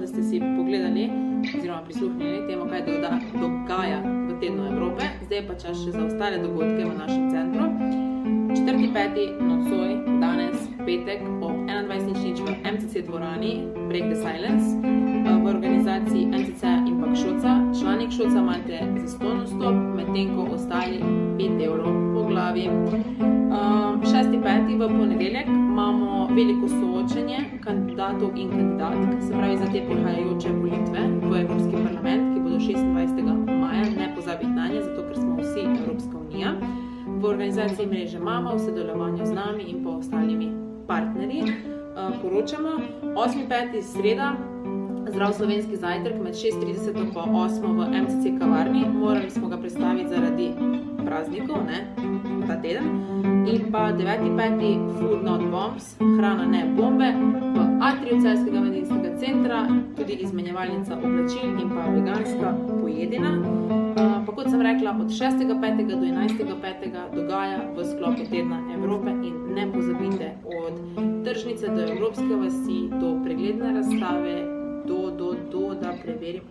da ste si pogledali oziroma prisluhnili temu, kaj dogaja v Tednu Evrope. Zdaj pa čas še za ostale dogodke v našem centru. 4.5. nocoj, danes, petek, ob 21.00 v MCC dvorani Break the Silence v organizaciji MCC in pa Kšoca. Člani Kšoca imate zastonj vstop, medtem ko ostali 5 evrov po glavi. 6.5. v ponedeljek imamo veliko soočenje kandidatov in kandidatk, se pravi za te prihajajoče volitve v Evropski parlament, ki bodo 26. maja, ne pozabiti na nje, zato ker smo vsi Evropska unija. V organizaciji mreže Mama, v sodelovanju z nami in pa ostalimi partnerji poročamo. 8.5. sreda, zdrav slovenski zajtrk med 6.30 in pa 8. v MCC kavarni. Morali smo ga predstaviti zaradi praznikov, ta teden. In pa 9.5. Food not bombs, hrana ne bombe, v atriju Celjskega mladinskega centra, tudi izmenjevalnica oblačil in pa veganska pojedina. Pa kot sem rekla, od 6.5. do 11.5. dogaja v sklopu Tedna Evrope in ne pozabite, od tržnice do Evropske vasi, do pregledne razstave, da preverim.